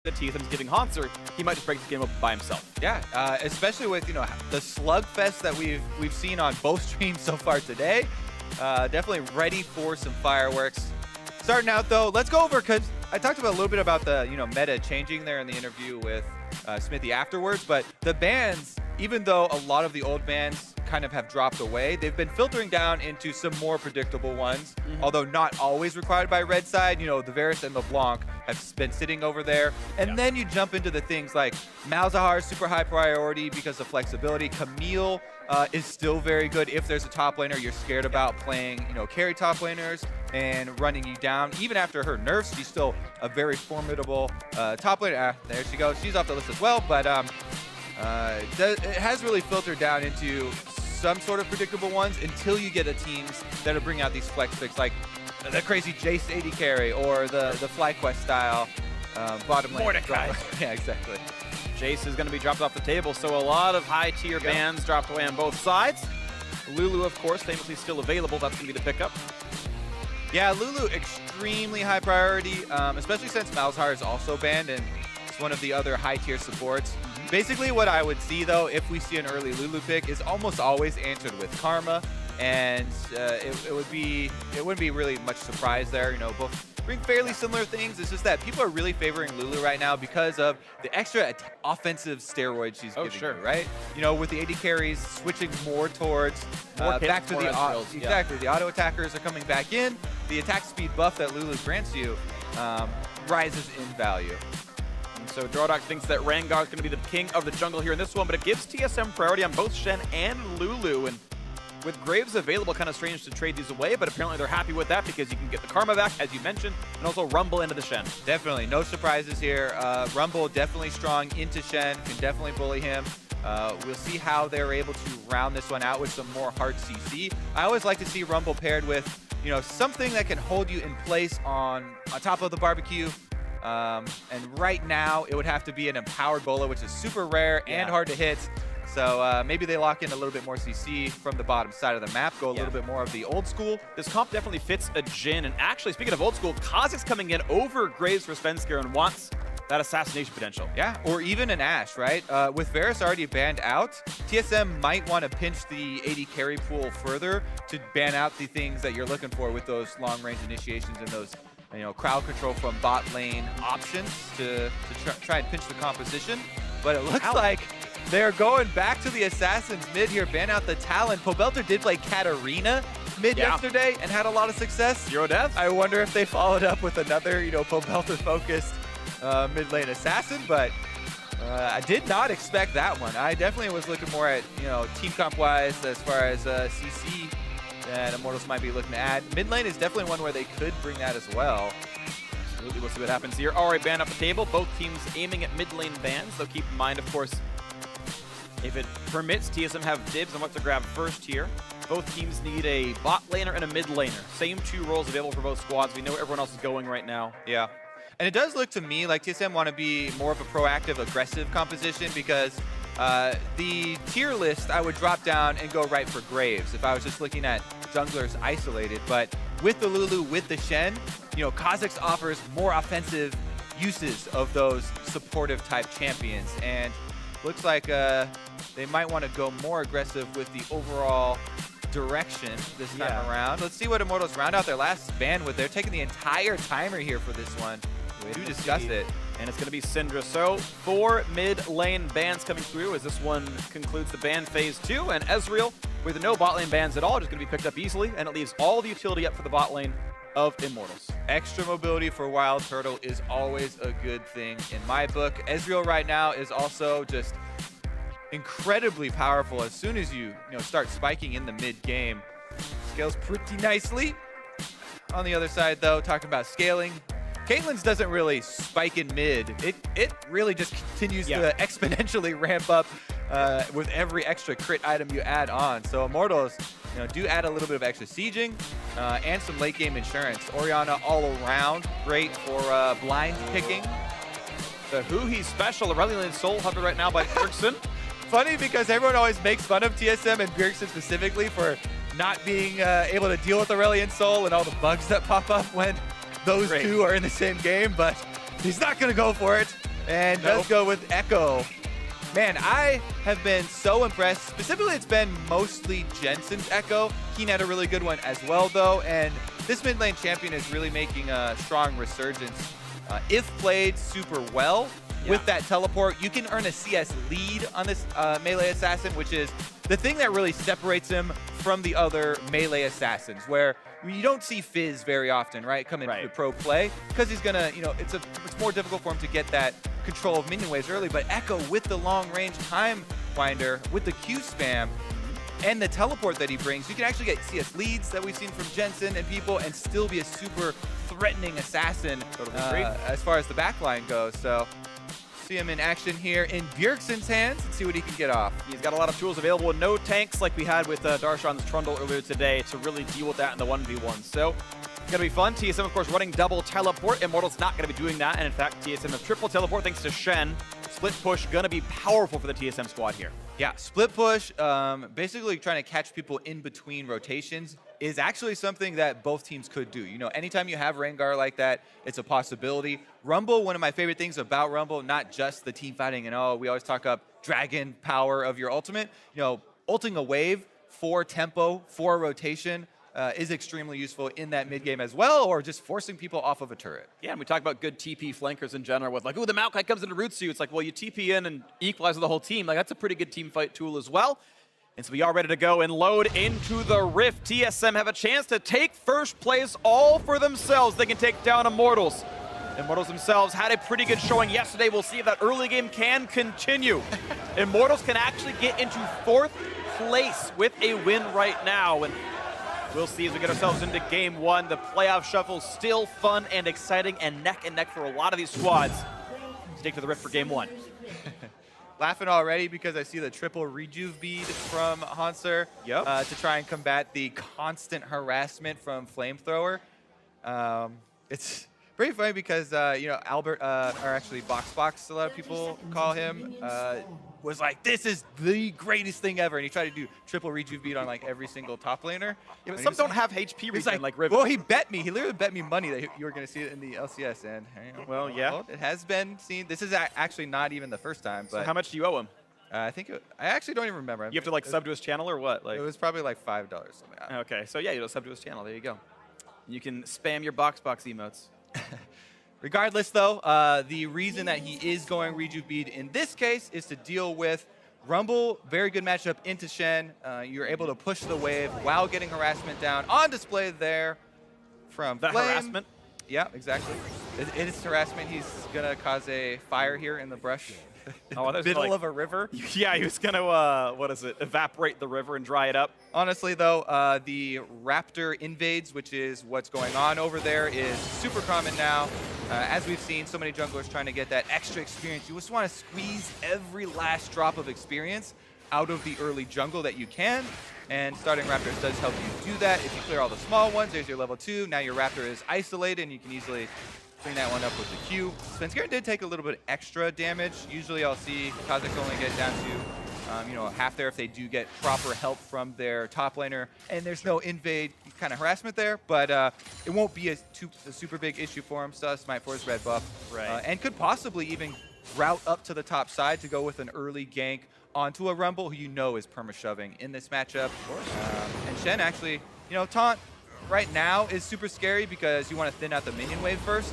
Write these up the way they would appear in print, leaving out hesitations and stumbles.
that TSM is giving Hanser, he might just break the game up by himself. Yeah, especially with the slugfest that we've seen on both streams so far today. Definitely ready for some fireworks. Starting out though, let's go over, because I talked about a little bit about the meta changing there in the interview with Smithy afterwards, but the bans, even though a lot of the old bans kind of have dropped away, they've been filtering down into some more predictable ones, although not always required by Red Side. The Varus and the Blanc have been sitting over there. And then you jump into the things like Malzahar, super high priority because of flexibility. Camille is still very good if there's a top laner you're scared about playing, carry top laners and running you down. Even after her nerfs, she's still a very formidable top laner. There she goes. She's off the list as well, but it has really filtered down into some sort of predictable ones until you get the teams that are bringing out these flex picks like the crazy Jace AD carry or the FlyQuest style bottom lane. Mordecai. Yeah, exactly. Jace is going to be dropped off the table, so a lot of high-tier bans dropped away on both sides. Lulu, of course, famously still available. That's going to be the pickup. Yeah, Lulu, extremely high priority, especially since Malzahar is also banned and it's one of the other high-tier supports. Basically, what I would see, though, if we see an early Lulu pick, is almost always answered with Karma, and it wouldn't be really much surprise there. Both bring fairly similar things. It's just that people are really favoring Lulu right now because of the extra offensive steroids she's giving you, right? With the AD carries switching more towards back to the auto. Exactly, the auto attackers are coming back in. The attack speed buff that Lulu grants you rises in value. So Drawdock thinks that Rengar is going to be the king of the jungle here in this one, but it gives TSM priority on both Shen and Lulu. And with Graves available, kind of strange to trade these away, but apparently they're happy with that because you can get the Karma back, as you mentioned, and also Rumble into the Shen. Definitely. No surprises here. Rumble definitely strong into Shen, can definitely bully him. We'll see how they're able to round this one out with some more hard CC. I always like to see Rumble paired with, something that can hold you in place on top of the barbecue. And right now, it would have to be an empowered Bola, which is super rare and hard to hit. So maybe they lock in a little bit more CC from the bottom side of the map, go a little bit more of the old school. This comp definitely fits a Jhin. And actually, speaking of old school, Kha'Zix's coming in over Graves for Svenskar and wants that assassination potential. Yeah, or even an Ashe, right? With Varus already banned out, TSM might want to pinch the AD carry pool further to ban out the things that you're looking for with those long-range initiations and those crowd control from bot lane options to try and pinch the composition. But it looks like they're going back to the Assassins mid here, ban out the Talon. Pobelter did play Katarina mid yesterday and had a lot of success. 0 deaths. I wonder if they followed up with another, Pobelter-focused mid lane assassin, but I did not expect that one. I definitely was looking more at, team comp-wise as far as CC that Immortals might be looking to add. Mid lane is definitely one where they could bring that as well. Absolutely, we'll see what happens here. Already banned up the table. Both teams aiming at mid lane bans, though keep in mind, of course, if it permits, TSM have dibs on what to grab first here. Both teams need a bot laner and a mid laner. Same 2 roles available for both squads. We know where everyone else is going right now. Yeah. And it does look to me like TSM want to be more of a proactive, aggressive composition because the tier list, I would drop down and go right for Graves if I was just looking at junglers isolated. But with the Lulu, with the Shen, Kha'Zix offers more offensive uses of those supportive type champions. And looks like they might want to go more aggressive with the overall direction this time around. Let's see what Immortals round out their last ban with. They're taking the entire timer here for this one. We do discuss it. And it's going to be Syndra. So 4 mid lane bans coming through as this one concludes the ban phase 2. And Ezreal, with no bot lane bans at all, just going to be picked up easily. And it leaves all the utility up for the bot lane of Immortals. Extra mobility for Wild Turtle is always a good thing in my book. Ezreal right now is also just incredibly powerful. As soon as you start spiking in the mid game, scales pretty nicely. On the other side though, talking about scaling, Caitlyn's doesn't really spike in mid. It really just continues to exponentially ramp up with every extra crit item you add on. So Immortals do add a little bit of extra sieging and some late game insurance. Orianna all around great for blind picking. The Huhi special, Aurelian Soul Hover right now by Bjergsen. Funny because everyone always makes fun of TSM and Bjergsen specifically for not being able to deal with Aurelian Soul and all the bugs that pop up when those two are in the same game, but he's not going to go for it. And Nope. does go with Echo. Man, I have been so impressed. Specifically, it's been mostly Jensen's Echo. Keen had a really good one as well, though. And this mid lane champion is really making a strong resurgence. If played super well with that teleport, you can earn a CS lead on this melee assassin, which is the thing that really separates him from the other melee assassins, where you don't see Fizz very often, right? Come into the pro play, because he's gonna, it's more difficult for him to get that control of minion waves early. But Echo with the long range time winder, with the Q spam, and the teleport that he brings, you can actually get CS leads that we've seen from Jensen and people, and still be a super threatening assassin as far as the backline goes. So see him in action here in Bjergsen's hands and see what he can get off. He's got a lot of tools available, no tanks like we had with Darshan's Trundle earlier today to really deal with that in the 1v1. So it's going to be fun. TSM, of course, running double teleport. Immortals not going to be doing that. And in fact, TSM has triple teleport thanks to Shen. Split push going to be powerful for the TSM squad here. Yeah, split push, basically trying to catch people in between rotations is actually something that both teams could do. Anytime you have Rengar like that, it's a possibility. Rumble, one of my favorite things about Rumble, not just the team fighting and we always talk up dragon power of your ultimate. Ulting a wave for tempo, for rotation, is extremely useful in that mid game as well, or just forcing people off of a turret. Yeah, and we talk about good TP flankers in general with like, ooh, the Maokai comes into Rootsu. It's like, well, you TP in and equalize with the whole team. Like, that's a pretty good team fight tool as well. And so we are ready to go and load into the Rift. TSM have a chance to take first place all for themselves. They can take down Immortals. Immortals themselves had a pretty good showing yesterday. We'll see if that early game can continue. Immortals can actually get into 4th place with a win right now. And we'll see as we get ourselves into game 1. The playoff shuffle still fun and exciting and neck for a lot of these squads to take to the Rift for game 1. Laughing already because I see the triple rejuve bead from Hanser to try and combat the constant harassment from Flamethrower. It's pretty funny because, Albert, or actually Box, a lot of people call him, was like, this is the greatest thing ever. And he tried to do triple rejuve beat on like every single top laner. Yeah, but some don't have HP regen like Riven. Well, he bet me. He literally bet me money that you were going to see it in the LCS. And well, yeah. Well, it has been seen. This is actually not even the first time. But so how much do you owe him? I actually don't even remember. You have to like sub to his channel or what? Like it was probably like $5 something. Okay, so yeah, you'll sub to his channel. There you go. You can spam your box emotes. Regardless, though, the reason that he is going rejuve bead in this case is to deal with Rumble. Very good matchup into Shen. You're able to push the wave while getting harassment down. On display there from That Flame. harassment? Yeah, exactly. It is harassment. He's going to cause a fire here in the brush. Oh, there's middle like, of a river. Yeah, he was going to, evaporate the river and dry it up. Honestly, though, the Raptor invades, which is what's going on over there, is super common now. As we've seen, so many junglers trying to get that extra experience. You just want to squeeze every last drop of experience out of the early jungle that you can. And starting Raptors does help you do that. If you clear all the small ones, there's your level 2. Now your Raptor is isolated, and you can easily clean that one up with the Q. Svenskeren did take a little bit extra damage. Usually I'll see Kha'Zix only get down to half there if they do get proper help from their top laner, and there's no invade kind of harassment there, but it won't be a super big issue for him. Still has Smite for his red buff, and could possibly even route up to the top side to go with an early gank onto a Rumble who is perma-shoving in this matchup. And Shen actually, taunt right now is super scary because you want to thin out the minion wave first,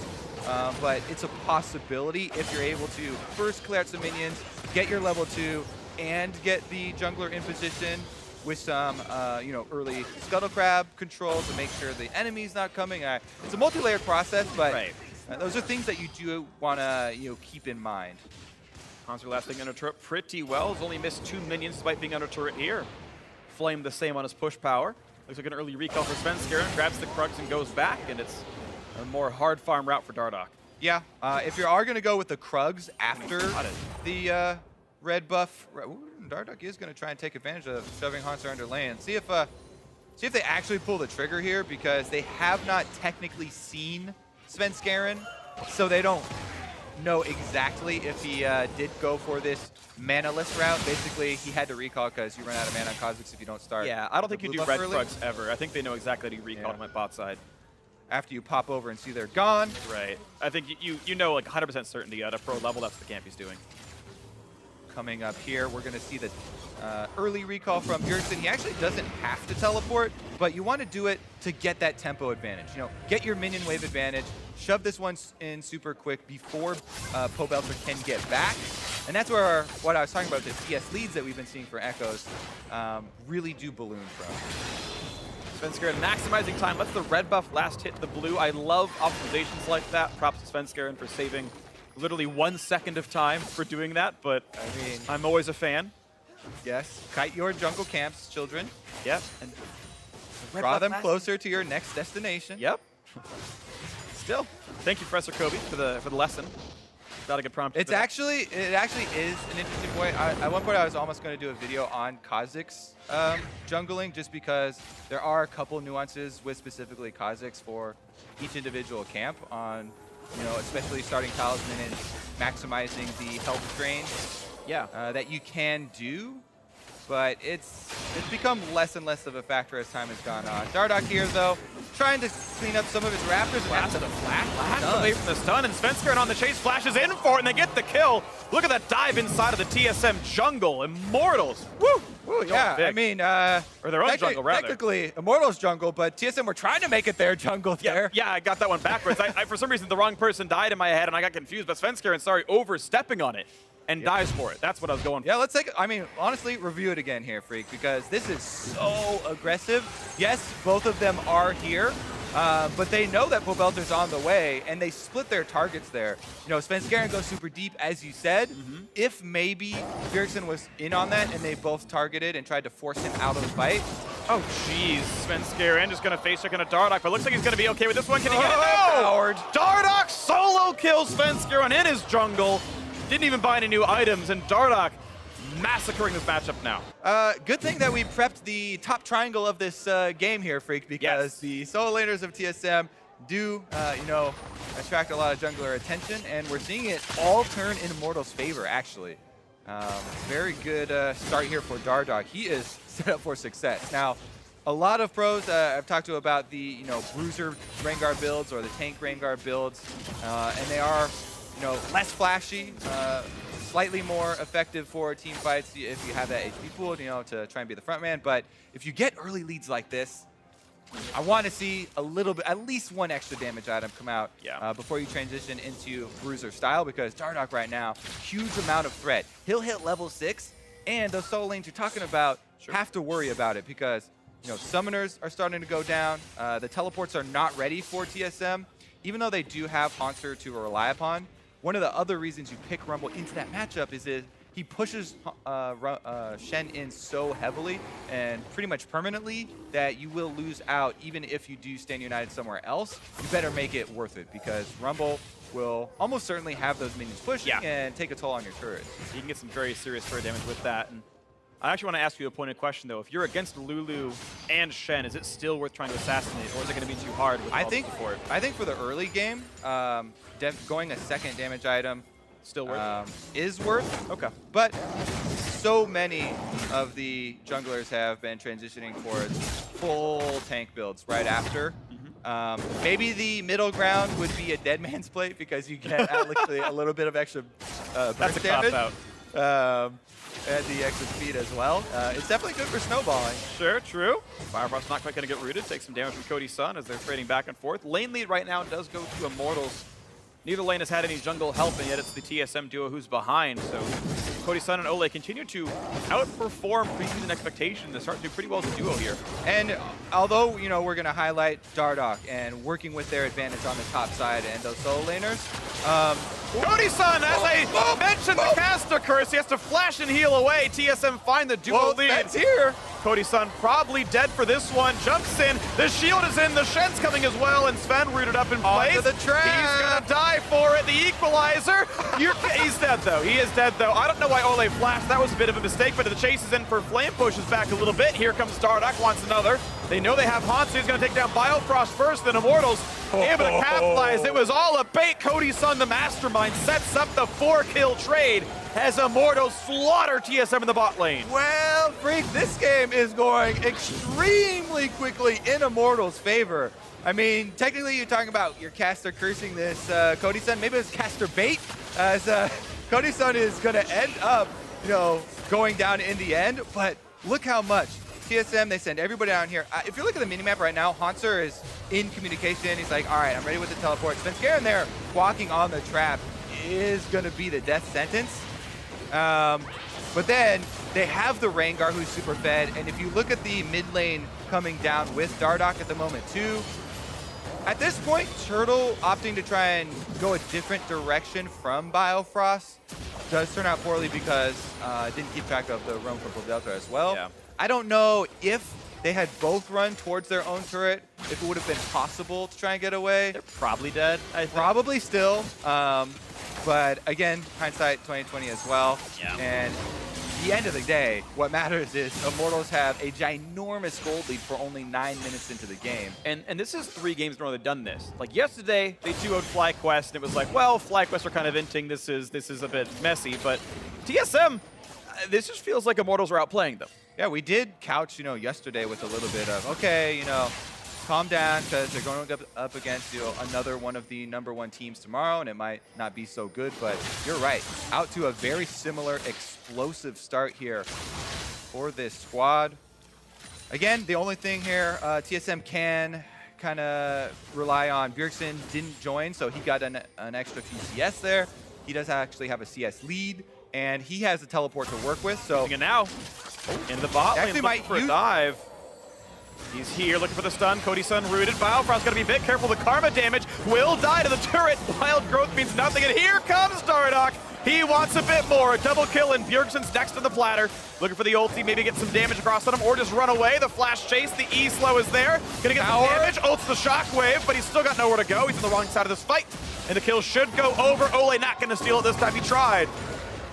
but it's a possibility if you're able to first clear out some minions, get your level 2, and get the jungler in position with some, early Scuttle Crab control to make sure the enemy's not coming. It's a multi-layered process, but those are things that you do want to, keep in mind. Hanser last thing under turret pretty well. Has only missed 2 minions despite being under turret here. Flame the same on his push power. Looks like an early recall for Svenskeren. Grabs the Krugs and goes back, and it's a more hard farm route for Dardoch. Yeah, if you are going to go with the Krugs after the red buff, Dardoch is going to try and take advantage of shoving Hanser under lane. See if they actually pull the trigger here, because they have not technically seen Svenskeren, so they don't know exactly if he did go for this mana-less route. Basically, he had to recall because you run out of mana on Kha'Zix if you don't start. Yeah, I don't think you do red early. Krugs ever. I think they know exactly how to recall on my bot side. after you pop over and see they're gone. Right. I think you know like 100% certainty at a pro level that's the camp he's doing. Coming up here, we're going to see the early recall from Bjergsen. He actually doesn't have to teleport, but you want to do it to get that tempo advantage. You know, get your minion wave advantage, shove this one in super quick before Pobelter can get back. And that's where what I was talking about, the CS leads that we've been seeing for Echoes, really do balloon from. Svenskeren maximizing time, lets the red buff last hit the blue. I love optimizations like that. Props to Svenskeren for saving literally 1 second of time for doing that, but I mean, I'm always a fan. Yes, kite your jungle camps, children. Yep. And draw them closer to your next destination. Yep. Still, thank you, Professor Kobe, for the lesson. Got a good prompt. It actually is an interesting point. At one point, I was almost going to do a video on Kha'Zix jungling, just because there are a couple nuances with specifically Kha'Zix for each individual camp on, you know, especially starting Talisman and maximizing the health drain. Yeah. That you can do, but it's become less and less of a factor as time has gone on. Dardoch here, though, trying to clean up some of his Raptors. Flash to the flash away from the stun, and Svenskeren on the chase flashes in for it, and they get the kill. Look at that dive inside of the TSM jungle. Immortals. Woo! Ooh, yeah, I mean, or their own jungle, rather. Technically, Immortals jungle, but TSM were trying to make it their jungle there. Yeah, I got that one backwards. I for some reason, the wrong person died in my head, and I got confused, but Svenskeren started overstepping on it and dies for it. That's what I was going for. Yeah, let's take, I mean, honestly, review it again here, Freak, because this is so aggressive. Yes, both of them are here, but they know that Pobelter's on the way, and they split their targets there. You know, Svenskeren goes super deep, as you said. If maybe Bjergsen was in on that and they both targeted and tried to force him out of the fight. Oh, jeez. Svenskeren just going to face check on a Dardoch, but looks like he's going to be okay with this one. Can he get it? Oh, No! Howard. Dardoch solo kills Svenskeren in his jungle. Didn't even buy any new items, and Dardoch massacring this matchup now. Good thing that we prepped the top triangle of this game here, Freak, because the solo laners of TSM do, you know, attract a lot of jungler attention, and we're seeing it all turn in Immortals' favor, actually. Very good start here for Dardoch. He is set up for success. Now, a lot of pros I've talked to about the, you know, Bruiser Rengar builds or the Tank Rengar builds, and they are, you know, less flashy, slightly more effective for team fights if you have that HP pool, you know, to try and be the front man. But if you get early leads like this, I want to see a little bit, at least one extra damage item come out before you transition into Bruiser style, because Dardoch right now, huge amount of threat. He'll hit level 6, and those solo lanes you're talking about have to worry about it, because, you know, summoners are starting to go down. The teleports are not ready for TSM, even though they do have Haunter to rely upon. One of the other reasons you pick Rumble into that matchup is that he pushes Shen in so heavily and pretty much permanently that you will lose out even if you do stand united somewhere else. You better make it worth it, because Rumble will almost certainly have those minions pushing and take a toll on your turret. You can get some very serious turret damage with that. And I actually want to ask you a pointed question, though. If you're against Lulu and Shen, is it still worth trying to assassinate, or is it going to be too hard with all the support? I think for the early game, going a second damage item still worth is worth. Okay. But so many of the junglers have been transitioning towards full tank builds right after. Maybe the middle ground would be a dead man's plate, because you get literally a little bit of extra burst damage. Cop-out. And the extra speed as well. It's definitely good for snowballing. Sure, true. Firefrost's not quite going to get rooted. Take some damage from Cody's Sun as they're trading back and forth. Lane lead right now does go to Immortals. Neither lane has had any jungle help, and yet it's the TSM duo who's behind. So Cody's Sun and Ole continue to outperform preseason expectations. They're starting to do pretty well as a duo here. And although, you know, we're going to highlight Dardoch and working with their advantage on the top side and those solo laners, Cody's Sun, as I mentioned, the caster curse, he has to flash and heal away. TSM find the duo lead. That's here. Cody's Sun probably dead for this one. Jumps in. The shield is in. The Shen's coming as well. And Sven rooted up in place. Onto the trap. He's going to die for it. The equalizer. He's dead, though. He is dead, though. I don't know why Ole flashed. That was a bit of a mistake, but the chase is in for Flame. Pushes back a little bit. Here comes Dardoch. Wants another. They know they have Hans, so he's going to take down Biofrost first, then Immortals. Able to capitalize. It was all a bait. Cody's Sun, the mastermind, sets up the 4-kill trade as Immortals slaughter TSM in the bot lane. Well, Freak, this game is going extremely quickly in Immortals' favor. I mean, technically you're talking about your caster cursing this Cody-san. Maybe it's caster bait, as Cody-san is going to end up, you know, going down in the end. But look how much. TSM, they send everybody down here. If you look at the minimap right now, Hanser is in communication. He's like, all right, I'm ready with the teleport. Svenskeren there, walking on the trap, is going to be the death sentence. But then they have the Rengar who's super fed. And if you look at the mid lane coming down with Dardoch at the moment too, at this point, Turtle opting to try and go a different direction from Biofrost does turn out poorly because didn't keep track of the roam purple delta as well. Yeah. I don't know if they had both run towards their own turret, if it would have been possible to try and get away. They're probably dead, I think. Probably still. But again, hindsight 2020 as well. Yeah. And at the end of the day, what matters is Immortals have a ginormous gold lead for only 9 minutes into the game. And this is 3 games in a row they've done this. Like yesterday, they 2-0'd FlyQuest, and it was like, well, FlyQuest are kind of inting. This is a bit messy, but TSM, this just feels like Immortals are outplaying them. Yeah, we did couch, you know, yesterday with a little bit of, okay, you know, calm down because they're going up against, you know, another one of the #1 teams tomorrow, and it might not be so good. But you're right, out to a very similar explosive start here for this squad. Again, the only thing here, TSM can kind of rely on. Bjergsen didn't join, so he got an extra few CS there. He does actually have a CS lead, and he has a teleport to work with. So And now, in the bot lane, looking for a dive. He's here looking for the stun. Cody-san rooted. Biofrost's got to be a bit careful. The karma damage will die to the turret. Wild growth means nothing. And here comes Dardoch. He wants a bit more. A double kill, and Bjergsen's next to the platter. Looking for the ulti, maybe get some damage across on him, or just run away. The flash chase, the E-slow is there. Gonna get some damage. Ults the shockwave, but he's still got nowhere to go. He's on the wrong side of this fight. And the kill should go over. Ole not gonna steal it this time. He tried.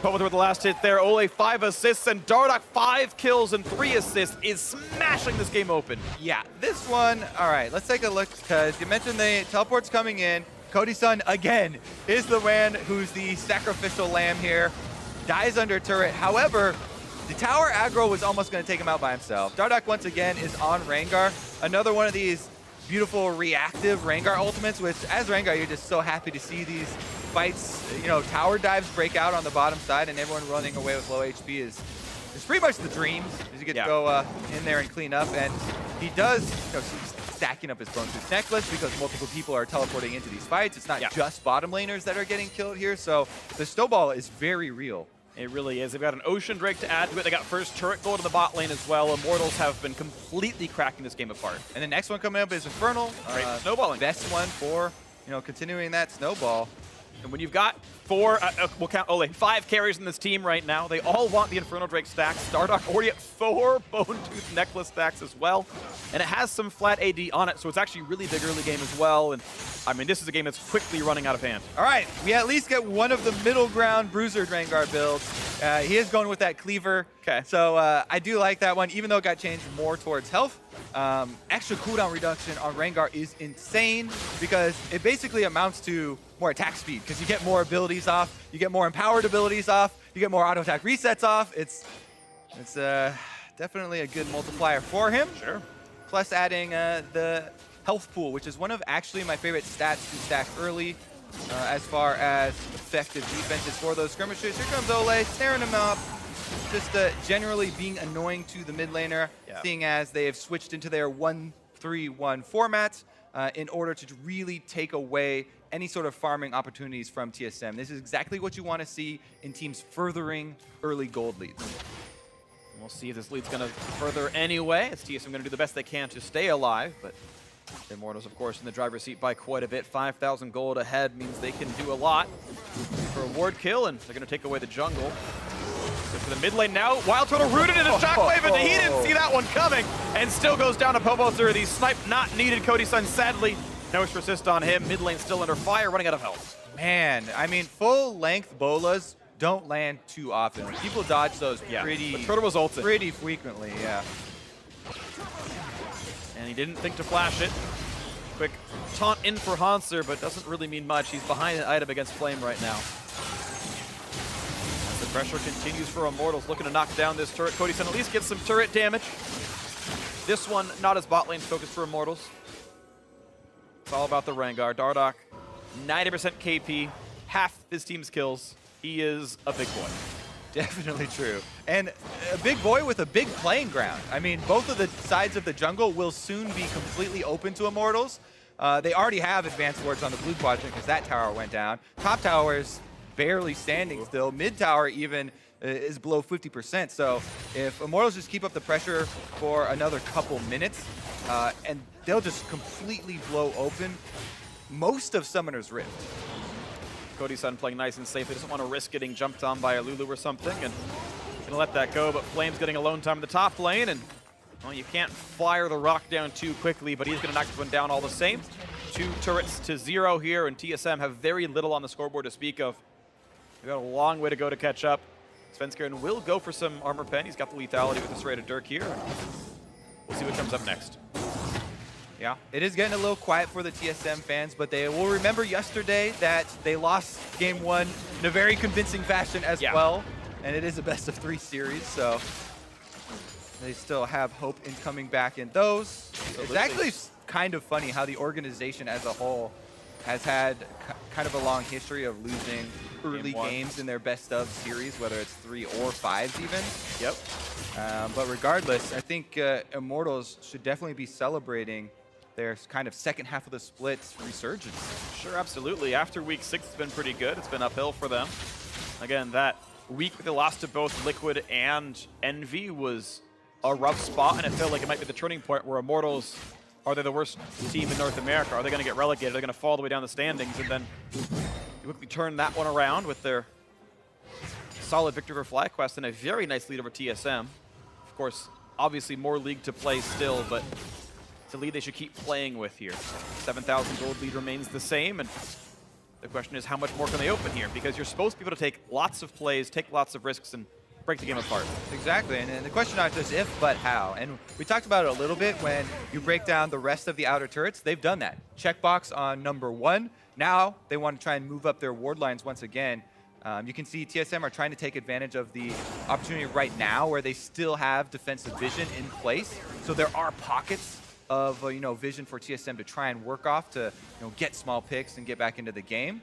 But with the last hit there, Ole 5 assists, and Dardoch 5 kills and 3 assists is smashing this game open. Yeah, this one, all right, let's take a look, because you mentioned the teleport's coming in. Cody-san, again, is the man who's the sacrificial lamb here. Dies under turret. However, the tower aggro was almost going to take him out by himself. Dardoch, once again, is on Rengar. Another one of these beautiful reactive Rengar ultimates, which, as Rengar, you're just so happy to see these fights, you know, tower dives break out on the bottom side, and everyone running away with low HP is pretty much the dream. Is you get to go in there and clean up, and he does, you know, stacking up his Bone Tooth Necklace because multiple people are teleporting into these fights. It's not just bottom laners that are getting killed here, so the snowball is very real. It really is. They've got an Ocean Drake to add to it. They got first turret gold in the bot lane as well. Immortals have been completely cracking this game apart. And the next one coming up is Infernal. Great snowballing. Best one for, you know, continuing that snowball. And when you've got 4, we'll count Ole, 5 carries in this team right now, they all want the Infernal Drake stacks. Dardoch already at 4 Bone Tooth Necklace stacks as well. And it has some flat AD on it, so it's actually really big early game as well. And I mean, this is a game that's quickly running out of hand. All right, we at least get one of the middle ground Bruiser Rengar builds. He is going with that Cleaver. Okay. So I do like that one, even though it got changed more towards health. Extra cooldown reduction on Rengar is insane because it basically amounts to more attack speed because you get more abilities off, you get more empowered abilities off, you get more auto attack resets off. It's definitely a good multiplier for him. Sure. Plus adding the health pool, which is one of actually my favorite stats to stack early as far as effective defenses for those skirmishers. Here comes Ole, snaring him up. Just generally being annoying to the mid laner, seeing as they have switched into their 1-3-1 format in order to really take away any sort of farming opportunities from TSM. This is exactly what you want to see in teams furthering early gold leads. We'll see if this lead's going to further anyway. It's TSM going to do the best they can to stay alive, but the Immortals, of course, in the driver's seat by quite a bit. 5,000 gold ahead means they can do a lot for a ward kill, and they're going to take away the jungle. So for the mid lane now, Wild Turtle rooted in a shockwave, and he didn't see that one coming, and still goes down to Popozer. The snipe not needed. Cody-san, sadly, no extra assist on him. Mid lane still under fire, running out of health. Man, I mean, full-length bolas don't land too often. People dodge those pretty, Turtle was ulted pretty frequently, And he didn't think to flash it. Quick taunt in for Hanser, but doesn't really mean much. He's behind an item against Flame right now. As the pressure continues for Immortals, looking to knock down this turret. Cody-san at least gets some turret damage. This one, not as bot lane focused for Immortals. It's all about the Rengar. Dardoch, 90% KP, half his team's kills. He is a big boy. Definitely true. And a big boy with a big playing ground. I mean, both of the sides of the jungle will soon be completely open to Immortals. They already have advanced wards on the blue quadrant because that tower went down. Top tower is barely standing still. Mid tower even is below 50%. So if Immortals just keep up the pressure for another couple minutes, and they'll just completely blow open most of Summoner's Rift. Cody's son playing nice and safe. He doesn't want to risk getting jumped on by a Lulu or something, and gonna let that go. But Flame's getting alone time in the top lane, and well, you can't fire the rock down too quickly, but he's gonna knock this one down all the same. 2 turrets to 0 here, and TSM have very little on the scoreboard to speak of. They've got a long way to go to catch up. Svenskeren will go for some armor pen. He's got the lethality with the serrated Dirk here. We'll see what comes up next. Yeah, it is getting a little quiet for the TSM fans, but they will remember yesterday that they lost game 1 in a very convincing fashion as well. And it is a best of 3 series, so they still have hope in coming back in those. It's actually kind of funny how the organization as a whole has had kind of a long history of losing early games in their best of series, whether it's 3 or 5s even. Yep. But regardless, I think Immortals should definitely be celebrating their kind of second half of the split's resurgence. Sure, absolutely. After week 6, it's been pretty good. It's been uphill for them. Again, that week they lost to both Liquid and Envy was a rough spot, and it felt like it might be the turning point where Immortals, are they the worst team in North America? Are they going to get relegated? Are they going to fall all the way down the standings? And then you quickly turn that one around with their solid victory over FlyQuest and a very nice lead over TSM. Of course, obviously more league to play still, but it's a lead they should keep playing with here. 7,000 gold lead remains the same, and the question is how much more can they open here? Because you're supposed to be able to take lots of plays, take lots of risks, and break the game apart. Exactly, and the question not just if, but how. And we talked about it a little bit when you break down the rest of the outer turrets. They've done that. Checkbox on number 1. Now they want to try and move up their ward lines once again. You can see TSM are trying to take advantage of the opportunity right now where they still have defensive vision in place. So there are pockets of vision for TSM to try and work off to get small picks and get back into the game.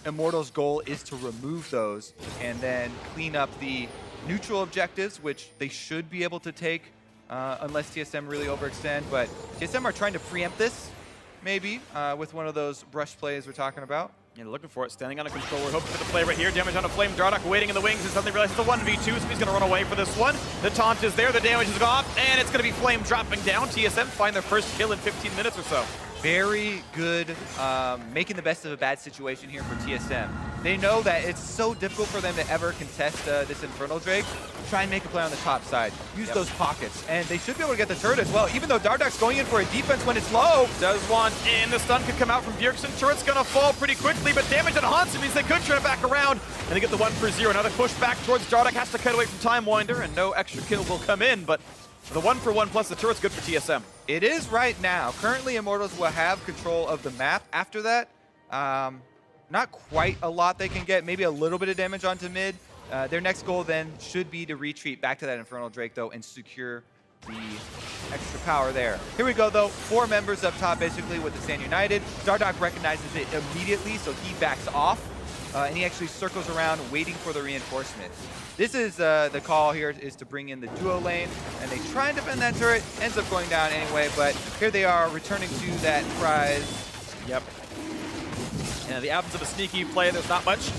Immortals' goal is to remove those and then clean up the neutral objectives, which they should be able to take unless TSM really overextend. But TSM are trying to preempt this, maybe, with one of those brush plays we're talking about. Yeah, looking for it, standing on a controller, hoping for the play right here. Damage on a Flame. Dardoch waiting in the wings and suddenly realizes it's a 1v2, so he's going to run away for this one. The taunt is there, the damage is gone, and it's going to be Flame dropping down. TSM find their first kill in 15 minutes or so. Very good making the best of a bad situation here for TSM. They know that it's so difficult for them to ever contest this Infernal Drake. Try and make a play on the top side. Use those pockets. And they should be able to get the turret as well, even though Dardoch's going in for a defense when it's low. Does want in. The stun could come out from Bjergsen. Turret's going to fall pretty quickly, but damage on Hansen means they could turn it back around. And they get the 1-for-0. Another push back towards Dardoch. Has to cut away from Time Winder, and no extra kill will come in, but the 1-for-1 plus the turret's good for TSM. It is right now. Currently, Immortals will have control of the map. After that, not quite a lot they can get. Maybe a little bit of damage onto mid. Their next goal then should be to retreat back to that Infernal Drake, though, and secure the extra power there. Here we go, though. 4 members up top, basically, with the Stand United. Dardoch recognizes it immediately, so he backs off. And he actually circles around, waiting for the reinforcement. This is the call here is to bring in the duo lane, and they try and defend that turret. Ends up going down anyway, but here they are returning to that prize. Yep. And in the absence of a sneaky play, there's not much.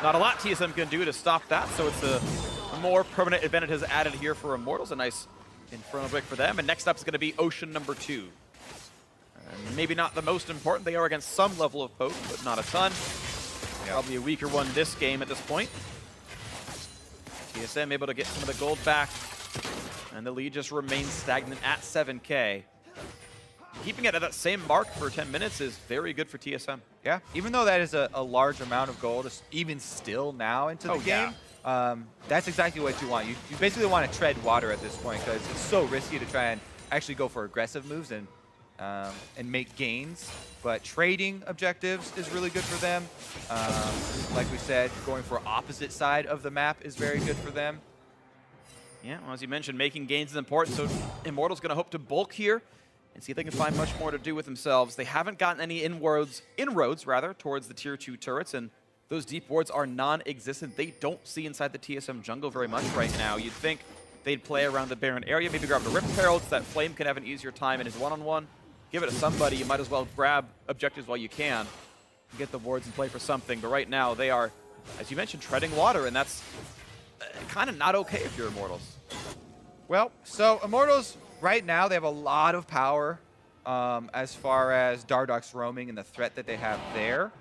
Not a lot TSM can do to stop that, so it's a more permanent advantage has added here for Immortals. A nice Infernal Drake for them. And next up is going to be Ocean number 2. Maybe not the most important. They are against some level of poke, but not a ton. Probably a weaker one this game at this point. TSM able to get some of the gold back, and the lead just remains stagnant at 7K. Keeping it at that same mark for 10 minutes is very good for TSM. Yeah, even though that is a large amount of gold, even still now into the game, that's exactly what you want. You basically want to tread water at this point because it's so risky to try and actually go for aggressive moves and make gains. But trading objectives is really good for them. Like we said, going for opposite side of the map is very good for them. Yeah, well, as you mentioned, making gains is important. So Immortals going to hope to bulk here and see if they can find much more to do with themselves. They haven't gotten any inroads towards the tier 2 turrets, and those deep wards are non-existent. They don't see inside the TSM jungle very much right now. You'd think they'd play around the Baron area, maybe grab the Rip Herald so that Flame can have an easier time in his one-on-one. Give it to somebody. You might as well grab objectives while you can. Get the wards and play for something. But right now, they are, as you mentioned, treading water, and that's kind of not okay if you're Immortals. Well, so Immortals, right now, they have a lot of power as far as Dardoch's roaming and the threat that they have there.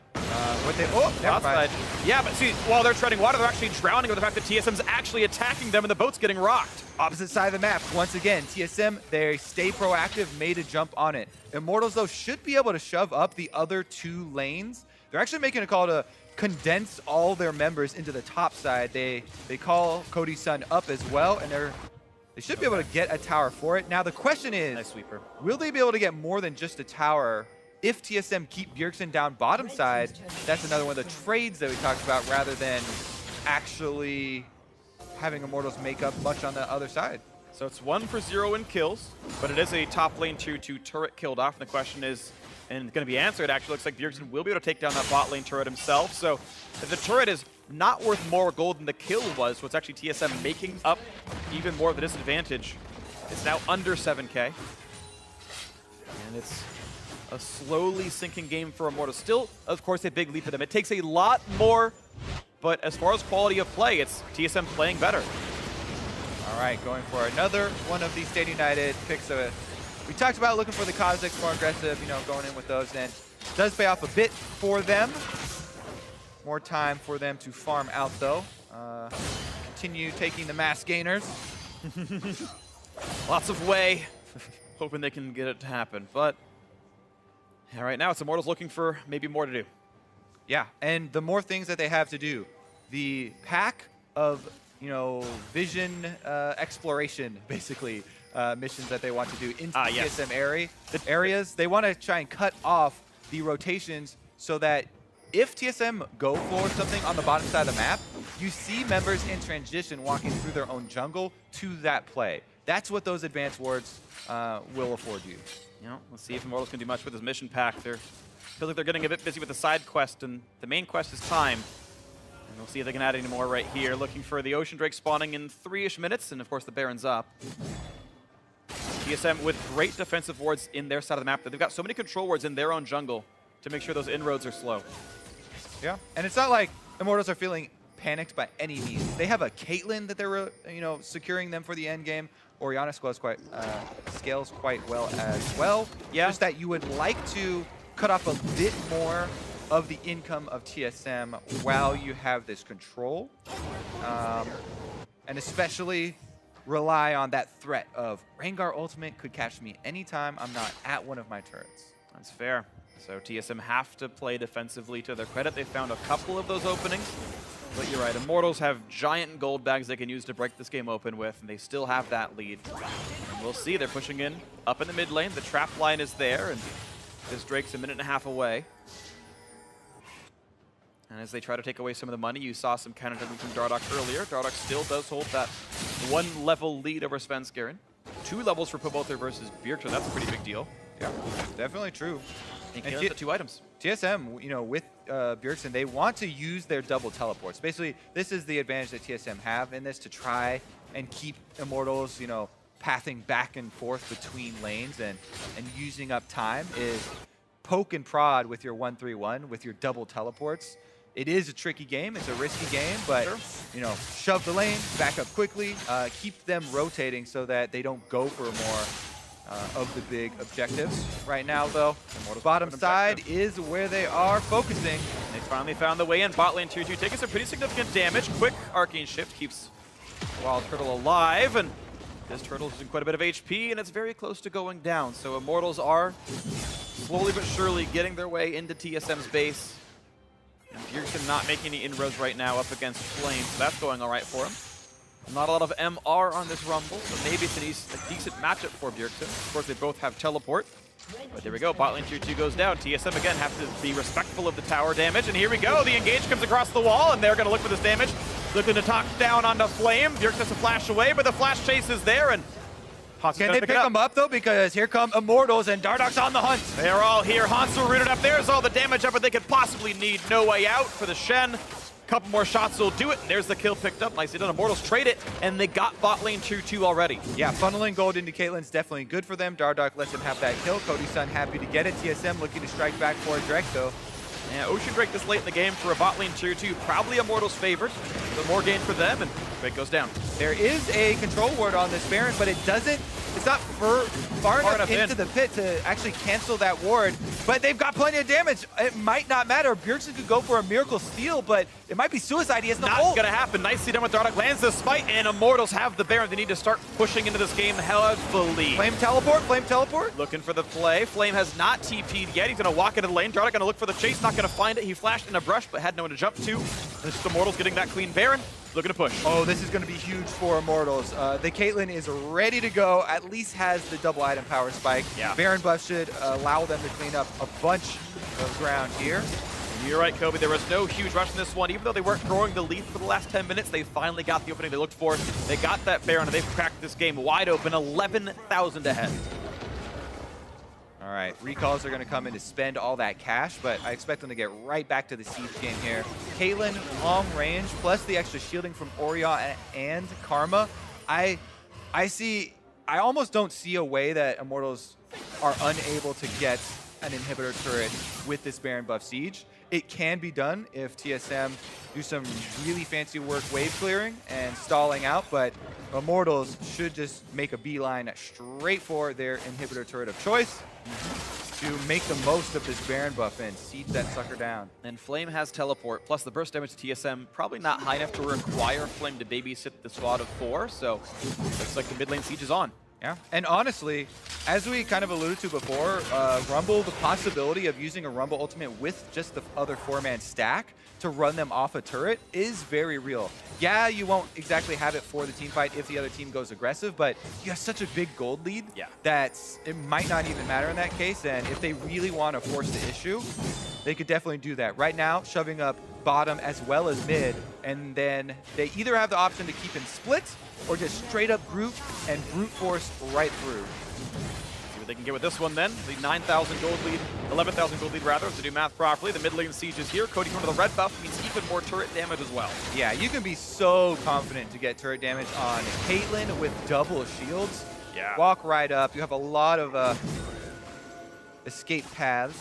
Never mind. Yeah, but see, while they're treading water, they're actually drowning with the fact that TSM's actually attacking them and the boat's getting rocked. Opposite side of the map, once again, TSM, they stay proactive, made a jump on it. Immortals, though, should be able to shove up the other 2 lanes. They're actually making a call to condense all their members into the top side. They call Cody's son up as well, and they should be able to get a tower for it. Now, the question is, nice sweeper. Will they be able to get more than just a tower? If TSM keep Bjergsen down bottom side, that's another one of the trades that we talked about rather than actually having Immortals make up much on the other side. So it's 1 for 0 in kills, but it is a top lane tier 2 turret killed off. And the question is, and it's going to be answered, actually looks like Bjergsen will be able to take down that bot lane turret himself. So the turret is not worth more gold than the kill was, so it's actually TSM making up even more of the disadvantage. It's now under 7K. And it's a slowly sinking game for Immortals. Still, of course, a big leap for them. It takes a lot more, but as far as quality of play, it's TSM playing better. All right, going for another one of these Stadium United picks. We talked about looking for the Kha'Zix, more aggressive, going in with those, and it does pay off a bit for them. More time for them to farm out, though. Continue taking the mass gainers. Lots of way, hoping they can get it to happen, but yeah, right now it's Immortals looking for maybe more to do. Yeah, and the more things that they have to do, the pack of vision exploration, basically, missions that they want to do into TSM areas, they want to try and cut off the rotations so that if TSM go for something on the bottom side of the map, you see members in transition walking through their own jungle to that play. That's what those advanced wards will afford you. Let's see if Immortals can do much with this mission pack. They feel like they're getting a bit busy with the side quest, and the main quest is time. And we'll see if they can add any more right here. Looking for the Ocean Drake spawning in 3-ish minutes, and of course the Baron's up. TSM with great defensive wards in their side of the map. They've got so many control wards in their own jungle to make sure those inroads are slow. Yeah, and it's not like Immortals are feeling panicked by any means. They have a Caitlyn that they're securing them for the end game. Orianna scales quite well as well. Yeah. Just that you would like to cut off a bit more of the income of TSM while you have this control. And especially rely on that threat of Rengar ultimate could catch me anytime I'm not at one of my turrets. That's fair. So TSM have to play defensively. To their credit, they found a couple of those openings. But you're right, Immortals have giant gold bags they can use to break this game open with, and they still have that lead. And we'll see, they're pushing in up in the mid lane. The trap line is there, and this Drake's a 1.5 minutes away. And as they try to take away some of the money, you saw some counter jumping from Dardoch earlier. Dardoch still does hold that 1-level lead over Svenskeren. 2 levels for Pobother versus Bjergsen. That's a pretty big deal. Yeah, definitely true. And the 2 items. TSM, with Bjergsen, they want to use their double teleports. Basically, this is the advantage that TSM have in this to try and keep Immortals, pathing back and forth between lanes and using up time is poke and prod with your 1-3-1, with your double teleports. It is a tricky game. It's a risky game, but, sure, shove the lane, back up quickly, keep them rotating so that they don't go for more of the big objectives. Right now, though, bottom side is where they are focusing. They finally found the way in. Bot lane tier 2 taking some pretty significant damage. Quick arcane shift keeps Wild Turtle alive, and this turtle's in quite a bit of HP, and it's very close to going down. So Immortals are slowly but surely getting their way into TSM's base. And Bjergsen not making any inroads right now up against Flame, so that's going all right for him. Not a lot of MR on this Rumble, so maybe it's a decent matchup for Bjergsen. Of course, they both have teleport. But there we go, bot lane tier 2 goes down. TSM again have to be respectful of the tower damage, and here we go. The engage comes across the wall, and they're going to look for this damage. Looking to talk down onto Flame. Bjergsen has to flash away, but the flash chase is there, and Can they pick them up though? Because here come Immortals and Dardoch's on the hunt. They're all here. Hansu rooted up. There's all the damage up that they could possibly need. No way out for the Shen. Couple more shots will do it, and there's the kill picked up. Nicely done. Immortals trade it, and they got bot lane 2-2 already. Yeah, funneling gold into Caitlyn's definitely good for them. Dardoch lets him have that kill. Cody's son happy to get it. TSM looking to strike back for a Drake though. Yeah, Ocean Drake this late in the game for a bot lane 2-2. Probably Immortals favored. The more gain for them, and Drake goes down. There is a control ward on this Baron, but it doesn't, it's not far enough into the pit to actually cancel that ward. But they've got plenty of damage. It might not matter. Bjergsen could go for a miracle steal, but it might be suicide. He has no ult. Not gonna happen. Nicely done with Dardoch. Lands the smite, and Immortals have the Baron. They need to start pushing into this game heavily. Flame teleport, flame teleport. Looking for the play. Flame has not TP'd yet. He's gonna walk into the lane. Dardoch gonna look for the chase. Not gonna find it. He flashed in a brush, but had no one to jump to. This is Immortals getting that clean Baron. Looking to push. Oh, this is going to be huge for Immortals. The Caitlyn is ready to go, at least has the double item power spike. Yeah. Baron buff should allow them to clean up a bunch of ground here. You're right, Kobe. There was no huge rush in this one. Even though they weren't growing the lead for the last 10 minutes, they finally got the opening they looked for. They got that Baron, and they've cracked this game wide open, 11,000 ahead. All right, recalls are going to come in to spend all that cash, but I expect them to get right back to the siege game here. Caitlyn, long range, plus the extra shielding from Orion and Karma. I almost don't see a way that Immortals are unable to get an inhibitor turret with this Baron buff siege. It can be done if TSM do some really fancy work wave clearing and stalling out, but Immortals should just make a beeline straight for their inhibitor turret of choice to make the most of this Baron buff and siege that sucker down. And Flame has teleport, plus the burst damage to TSM, probably not high enough to require Flame to babysit the squad of 4, so looks like the mid lane siege is on. Yeah, and honestly, as we kind of alluded to before, Rumble, the possibility of using a Rumble ultimate with just the other 4-man stack to run them off a turret is very real. Yeah, you won't exactly have it for the team fight if the other team goes aggressive, but you have such a big gold lead that it might not even matter in that case, and if they really want to force the issue, they could definitely do that. Right now, shoving up bottom as well as mid, and then they either have the option to keep in splits or just straight up group and brute force right through. See what they can get with this one then. The 9,000 gold lead, 11,000 gold lead rather, to do math properly. The mid lane siege is here. Cody going to the red buff means even more turret damage as well. Yeah, you can be so confident to get turret damage on Caitlyn with double shields. Yeah. Walk right up. You have a lot of escape paths.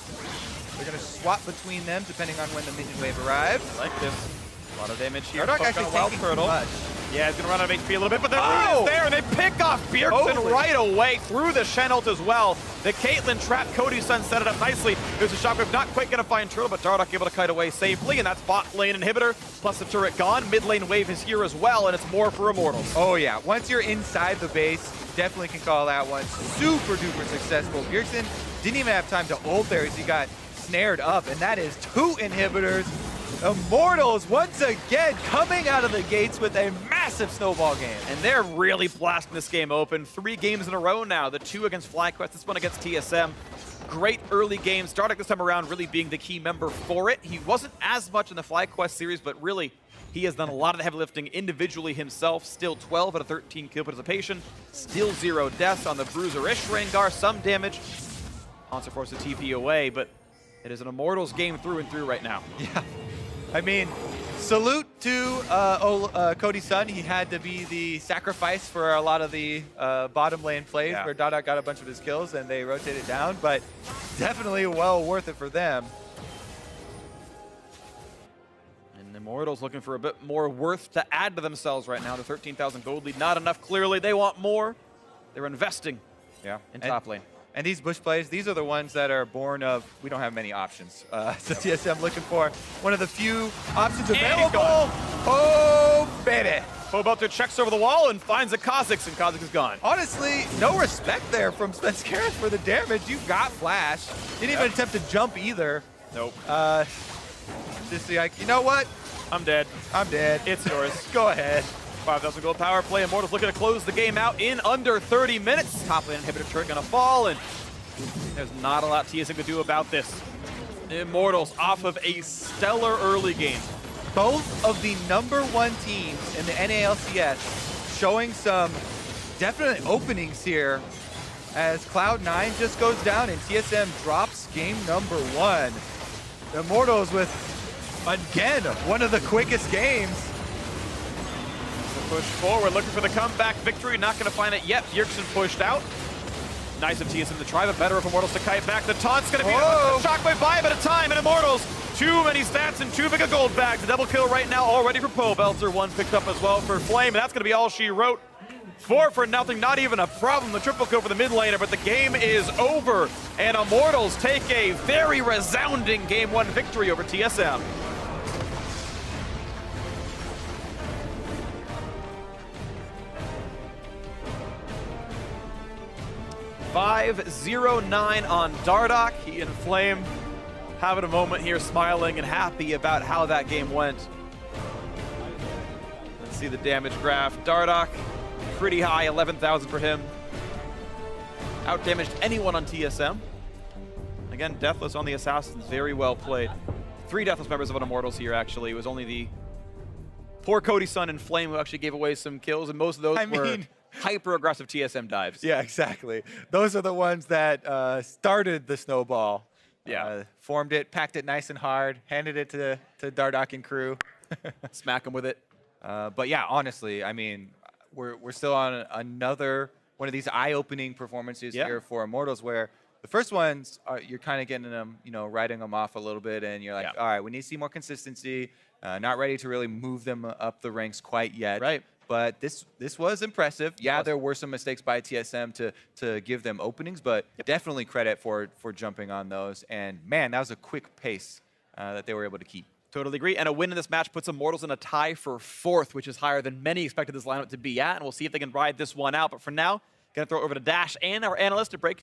They're going to swap between them depending on when the minion wave arrives. I like this. A lot of damage here. Dardoch actually taking too much. Yeah, he's going to run out of HP a little bit, but the lead is there, and they pick off Bjergsen right away through the Shen ult as well. The Caitlyn trap, Cody's son set it up nicely. There's a shockwave, not quite going to find Turtle, but Dardoch able to kite away safely, and that's bot lane inhibitor, plus the turret gone. Mid lane wave is here as well, and it's more for Immortals. Oh yeah, once you're inside the base, definitely can call that one. Super duper successful. Bjergsen didn't even have time to ult there as he got snared up, and that is 2 inhibitors. Immortals once again coming out of the gates with a massive snowball game. And they're really blasting this game open. 3 games in a row now. The 2 against FlyQuest, this one against TSM. Great early games. Dardoch this time around really being the key member for it. He wasn't as much in the FlyQuest series, but really he has done a lot of the heavy lifting individually himself. Still 12 out of 13 kill participation. Still 0 deaths on the Bruiser-ish Rengar. Some damage. Hansu forced the TP away, but it is an Immortals game through and through right now. Yeah. I mean, salute to Cody's son. He had to be the sacrifice for a lot of the bottom lane plays where Dardoch got a bunch of his kills and they rotated down, but definitely well worth it for them. And Immortals looking for a bit more worth to add to themselves right now. The 13,000 gold lead, not enough clearly. They want more. They're investing in top lane. And these bush plays, these are the ones that are born of, we don't have many options. So TSM looking for one of the few options available. Oh, baby. Phobelter checks over the wall and finds a Kha'Zix, and Kha'Zix is gone. Honestly, no respect there from Spencer for the damage. You got flash. Didn't even attempt to jump either. Nope. Just like, you know what? I'm dead. I'm dead. It's yours. Go ahead. 5,000 gold power play. Immortals looking to close the game out in under 30 minutes. Top lane inhibitor turret gonna fall, and there's not a lot TSM could do about this. Immortals off of a stellar early game. Both of the #1 teams in the NALCS showing some definite openings here as Cloud9 just goes down and TSM drops game number 1. The Immortals with, again, one of the quickest games. Push forward, looking for the comeback victory. Not going to find it yet. Bjergsen pushed out. Nice of TSM to try, but better of Immortals to kite back. The taunt's going to be a shockwave buy at a time, and Immortals, too many stats and too big a gold bag. The double kill right now already for Poe. Belzer, one picked up as well for Flame, and that's going to be all she wrote. 4 for nothing, not even a problem. The triple kill for the mid laner, but the game is over, and Immortals take a very resounding Game 1 victory over TSM. .509 on Dardoch. He and Flame having a moment here, smiling and happy about how that game went. Let's see the damage graph. Dardoch, pretty high, 11,000 for him. Outdamaged anyone on TSM. Again, Deathless on the Assassins, very well played. 3 Deathless members of an Immortals here, actually. It was only the poor Cody Sun and Flame who actually gave away some kills, and most of those were hyper-aggressive TSM dives. Yeah, exactly. Those are the ones that started the snowball. Yeah. Formed it, packed it nice and hard, handed it to Dardoch and crew. Smack him with it. But yeah, honestly, I mean, we're still on another one of these eye-opening performances here for Immortals, where the first ones are, you're kind of getting them, you know, writing them off a little bit, and you're like, all right, we need to see more consistency. Not ready to really move them up the ranks quite yet. Right. But this was impressive. Yeah, there were some mistakes by TSM to give them openings, but definitely credit for jumping on those. And man, that was a quick pace that they were able to keep. Totally agree. And a win in this match puts Immortals in a tie for 4th, which is higher than many expected this lineup to be at. And we'll see if they can ride this one out. But for now, going to throw it over to Dash and our analyst to break